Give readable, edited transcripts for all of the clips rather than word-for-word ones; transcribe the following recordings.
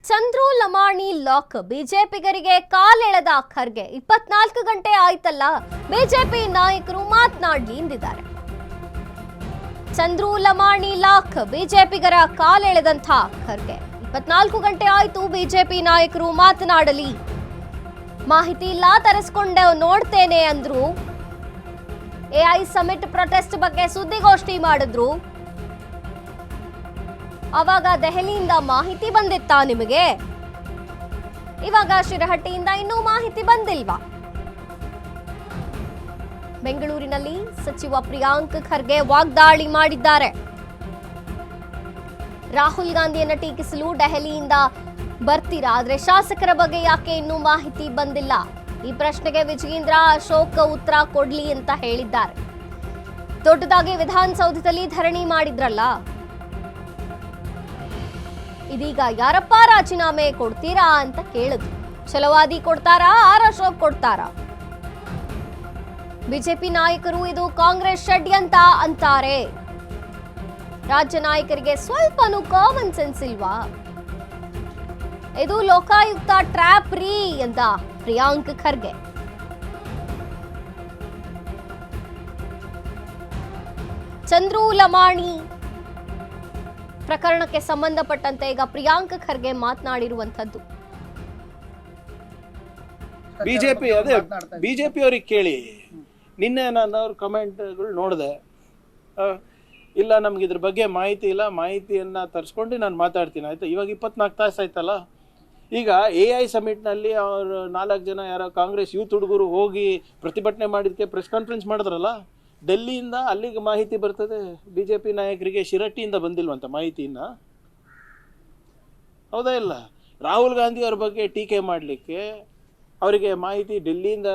Chandru Lamani lock ಬಿಜೆಪಿಗರಿಗೆ ಕಾಲೆಳೆದ Kharge 24 ಗಂಟೆ ಆಯ್ತಲ್ಲ BJP ನಾಯಕರು ಮಾತನಾಡಿ ಎಂದಿದ್ದಾರೆ. ಚಂದ್ರು ಲಮಾಣಿ ಲಾಕ್ ಬಿಜೆಪಿಗರ ಕಾಲೆಳೆದಂತ ಖರ್ಗೆ 24 ಗಂಟೆ ಆಯ್ತು ಬಿಜೆಪಿ ನಾಯಕರು ಮಾತನಾಡಲಿ, ಮಾಹಿತಿ ಇಲ್ಲ ತರಿಸ್ಕೊಂಡೆ ನೋಡ್ತೇನೆ ಅಂದ್ರು. ಎಐ ಸಮಿಟ್ ಪ್ರೊಟೆಸ್ಟ್ ಬಗ್ಗೆ ಸುದ್ದಿಗೋಷ್ಠಿ ಮಾಡಿದ್ರು. ಅವಾಗ ದೆಹಲಿಯಿಂದ ಮಾಹಿತಿ ಬಂದಿತ್ತಾ ನಿಮಗೆ? ಇವಾಗ ಶಿರಹಟ್ಟಿಯಿಂದ ಇನ್ನೂ ಮಾಹಿತಿ ಬಂದಿಲ್ವಾ? ಬೆಂಗಳೂರಿನಲ್ಲಿ ಸಚಿವ ಪ್ರಿಯಾಂಕ್ ಖರ್ಗೆ ವಾಗ್ದಾಳಿ ಮಾಡಿದ್ದಾರೆ. ರಾಹುಲ್ ಗಾಂಧಿಯನ್ನ ಟೀಕಿಸಲು ದೆಹಲಿಯಿಂದ ಬರ್ತೀರಾ, ಆದ್ರೆ ಶಾಸಕರ ಬಗ್ಗೆ ಯಾಕೆ ಇನ್ನೂ ಮಾಹಿತಿ ಬಂದಿಲ್ಲ? ಈ ಪ್ರಶ್ನೆಗೆ ವಿಜಯೇಂದ್ರ ಅಶೋಕ್ ಉತ್ತರ ಕೊಡ್ಲಿ ಅಂತ ಹೇಳಿದ್ದಾರೆ. ದೊಡ್ಡದಾಗಿ ವಿಧಾನಸೌಧದಲ್ಲಿ ಧರಣಿ ಮಾಡಿದ್ರಲ್ಲ, ಇದೀಗ ಯಾರಪ್ಪ ರಾಜೀನಾಮೆ ಕೊಡ್ತೀರಾ ಅಂತ ಕೇಳಿದ್ರು. ಛಲವಾದಿ ಕೊಡ್ತಾರಾ, ಆರ್ ಅಶೋಕ್ ಕೊಡ್ತಾರಾ? ಬಿಜೆಪಿ ನಾಯಕರು ಇದು ಕಾಂಗ್ರೆಸ್ ಷಡ್ಯಂತ್ರ ಅಂತಾರೆ. ರಾಜ್ಯ ನಾಯಕರಿಗೆ ಸ್ವಲ್ಪನೂ ಕಾಮನ್ ಸೆನ್ಸ್ ಇಲ್ವಾ? ಇದು ಲೋಕಾಯುಕ್ತ ಟ್ರ್ಯಾಪ್ ರೀ ಅಂತ ಪ್ರಿಯಾಂಕ್ ಖರ್ಗೆ. ಚಂದ್ರು ಲಮಾಣಿ ಪ್ರಕರಣಕ್ಕೆ ಸಂಬಂಧಪಟ್ಟಂತೆ ಈಗ ಪ್ರಿಯಾಂಕ್ ಖರ್ಗೆ ಮಾತನಾಡಿರುವಂತದ್ದು. ಬಿಜೆಪಿ ಅವ್ರಿಗೆ ಕೇಳಿ. ನಿನ್ನೆ ನಾನು ಅವ್ರ ಕಮೆಂಟ್ಗಳು ನೋಡಿದೆ. ಇಲ್ಲ ನಮ್ಗೆ ಇದ್ರ ಬಗ್ಗೆ ಮಾಹಿತಿ ಇಲ್ಲ, ಮಾಹಿತಿಯನ್ನ ತರಿಸ್ಕೊಂಡು ನಾನು ಮಾತಾಡ್ತೀನಿ ಆಯ್ತಾ. ಇವಾಗ 24 ತಾಸು ಆಯ್ತಲ್ಲ. ಈಗ AI ಸಮಿಟ್ನಲ್ಲಿ ಅವ್ರು 4 ಜನ ಯಾರೋ ಕಾಂಗ್ರೆಸ್ ಯೂತ್ ಹುಡುಗರು ಹೋಗಿ ಪ್ರತಿಭಟನೆ ಮಾಡಿದಕ್ಕೆ ಪ್ರೆಸ್ ಕಾನ್ಫರೆನ್ಸ್ ಮಾಡಿದ್ರಲ್ಲ, ಡೆಲ್ಲಿಯಿಂದ ಅಲ್ಲಿಗೆ ಮಾಹಿತಿ ಬರ್ತದೆ. ಬಿಜೆಪಿ ನಾಯಕರಿಗೆ ಶಿರಟ್ಟಿಯಿಂದ ಬಂದಿಲ್ವಂತ ಮಾಹಿತಿಯನ್ನ. ಹೌದಾ ಇಲ್ಲ? ರಾಹುಲ್ ಗಾಂಧಿ ಅವ್ರ ಬಗ್ಗೆ ಟೀಕೆ ಮಾಡಲಿಕ್ಕೆ ಅವರಿಗೆ ಮಾಹಿತಿ ಡೆಲ್ಲಿಯಿಂದ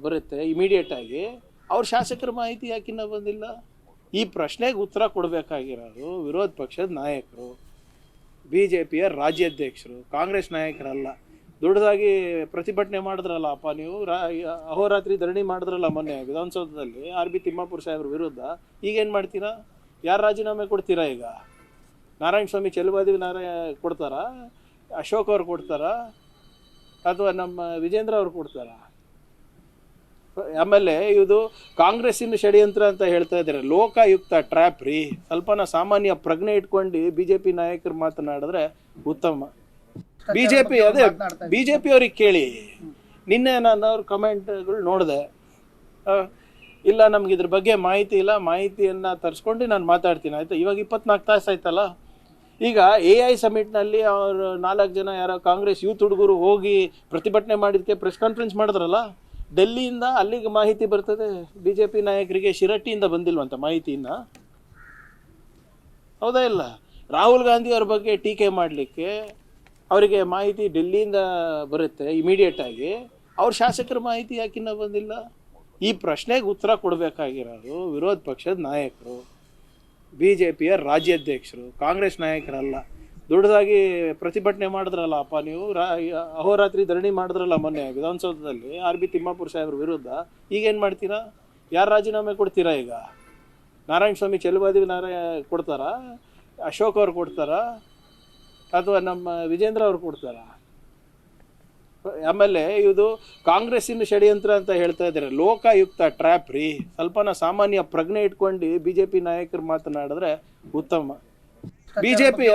ಬರುತ್ತೆ ಇಮಿಡಿಯೇಟ್ ಆಗಿ. ಅವ್ರ ಶಾಸಕರ ಮಾಹಿತಿ ಯಾಕಿನ್ನ ಬಂದಿಲ್ಲ? ಈ ಪ್ರಶ್ನೆಗೆ ಉತ್ತರ ಕೊಡಬೇಕಾಗಿರೋದು ವಿರೋಧ ಪಕ್ಷದ ನಾಯಕರು, BJPಯ ರಾಜ್ಯಾಧ್ಯಕ್ಷರು, ಕಾಂಗ್ರೆಸ್ ನಾಯಕರಲ್ಲ. ದೊಡ್ಡದಾಗಿ ಪ್ರತಿಭಟನೆ ಮಾಡಿದ್ರಲ್ಲ ಅಪ್ಪ ನೀವು, ಅಹೋರಾತ್ರಿ ಧರಣಿ ಮಾಡಿದ್ರಲ್ಲ ಮೊನ್ನೆ ವಿಧಾನಸೌಧದಲ್ಲಿ RB ತಿಮ್ಮಾಪುರ ಸಾಹೇಬ್ರ ವಿರುದ್ಧ. ಈಗೇನು ಮಾಡ್ತೀರಾ? ಯಾರು ರಾಜೀನಾಮೆ ಕೊಡ್ತೀರಾ? ಈಗ ನಾರಾಯಣ ಸ್ವಾಮಿ ಚೆಲುವಾದಿ ಕೊಡ್ತಾರಾ? ಅಶೋಕ್ ಅವ್ರು ಕೊಡ್ತಾರಾ? ಅಥವಾ ನಮ್ಮ ವಿಜೇಂದ್ರ ಅವ್ರು ಕೊಡ್ತಾರಾ? ಆಮೇಲೆ ಇದು ಕಾಂಗ್ರೆಸ್ಸಿನ ಷಡ್ಯಂತ್ರ ಅಂತ ಹೇಳ್ತಾ ಇದ್ದಾರೆ. ಲೋಕಾಯುಕ್ತ ಟ್ರ್ಯಾಪ್ ರೀ. ಸ್ವಲ್ಪನ ಸಾಮಾನ್ಯ ಪ್ರಜ್ಞೆ ಇಟ್ಕೊಂಡು BJP ನಾಯಕರು ಮಾತನಾಡಿದ್ರೆ ಉತ್ತಮ. ಬಿಜೆಪಿ ಅವ್ರಿಗೆ ಕೇಳಿ. ನಿನ್ನೆ ನಾನು ಅವ್ರ ಕಮೆಂಟ್ಗಳು ನೋಡಿದೆ. ಇಲ್ಲ ನಮ್ಗೆ ಇದ್ರ ಬಗ್ಗೆ ಮಾಹಿತಿ ಇಲ್ಲ, ಮಾಹಿತಿಯನ್ನ ತರಿಸ್ಕೊಂಡು ನಾನು ಮಾತಾಡ್ತೀನಿ ಆಯ್ತಾ. ಇವಾಗ 24 ತಾಸು ಆಯ್ತಲ್ಲ. ಈಗ AI ಸಮಿಟ್ನಲ್ಲಿ ಅವ್ರು 4 ಜನ ಯಾರೋ ಕಾಂಗ್ರೆಸ್ ಯೂತ್ ಹುಡುಗರು ಹೋಗಿ ಪ್ರತಿಭಟನೆ ಮಾಡಿದಕ್ಕೆ ಪ್ರೆಸ್ ಕಾನ್ಫರೆನ್ಸ್ ಮಾಡಿದ್ರಲ್ಲ, ಡೆಲ್ಲಿಯಿಂದ ಅಲ್ಲಿಗೆ ಮಾಹಿತಿ ಬರ್ತದೆ. ಬಿಜೆಪಿ ನಾಯಕರಿಗೆ ಶಿರಟ್ಟಿಯಿಂದ ಬಂದಿಲ್ವಂತ ಮಾಹಿತಿಯನ್ನ. ಹೌದಾ ಇಲ್ಲ? ರಾಹುಲ್ ಗಾಂಧಿ ಅವ್ರ ಬಗ್ಗೆ ಟೀಕೆ ಮಾಡಲಿಕ್ಕೆ ಅವರಿಗೆ ಮಾಹಿತಿ ಡೆಲ್ಲಿಯಿಂದ ಬರುತ್ತೆ ಇಮಿಡಿಯೇಟ್ ಆಗಿ. ಅವ್ರ ಶಾಸಕರ ಮಾಹಿತಿ ಯಾಕಿನ್ನ ಬಂದಿಲ್ಲ? ಈ ಪ್ರಶ್ನೆಗೆ ಉತ್ತರ ಕೊಡಬೇಕಾಗಿರೋದು ವಿರೋಧ ಪಕ್ಷದ ನಾಯಕರು, BJPಯ ರಾಜ್ಯಾಧ್ಯಕ್ಷರು, ಕಾಂಗ್ರೆಸ್ ನಾಯಕರಲ್ಲ. ದೊಡ್ಡದಾಗಿ ಪ್ರತಿಭಟನೆ ಮಾಡಿದ್ರಲ್ಲ ಅಪ್ಪ ನೀವು, ಅಹೋರಾತ್ರಿ ಧರಣಿ ಮಾಡಿದ್ರಲ್ಲ ಮೊನ್ನೆ ವಿಧಾನಸೌಧದಲ್ಲಿ RB ತಿಮ್ಮಾಪುರ ಸಾಹೇಬ್ರ ವಿರುದ್ಧ. ಈಗೇನು ಮಾಡ್ತೀರಾ? ಯಾರು ರಾಜೀನಾಮೆ ಕೊಡ್ತೀರಾ? ಈಗ ನಾರಾಯಣ ಸ್ವಾಮಿ ಚೆಲುವಾದಿ ಕೊಡ್ತಾರಾ? ಅಶೋಕ್ ಅವ್ರು ಕೊಡ್ತಾರಾ? ಅಥವಾ ನಮ್ಮ ವಿಜೇಂದ್ರ ಅವ್ರು ಕೊಡ್ತಾರಾ? ಆಮೇಲೆ ಇದು ಕಾಂಗ್ರೆಸ್ಸಿನ ಷಡ್ಯಂತ್ರ ಅಂತ ಹೇಳ್ತಾ ಇದ್ದಾರೆ. ಲೋಕಾಯುಕ್ತ ಟ್ರ್ಯಾಪ್ ರೀ. ಸ್ವಲ್ಪನ ಸಾಮಾನ್ಯ ಪ್ರಜ್ಞೆ ಇಟ್ಕೊಂಡು BJP ನಾಯಕರು ಮಾತನಾಡಿದ್ರೆ ಉತ್ತಮ. ಬಿಜೆಪಿ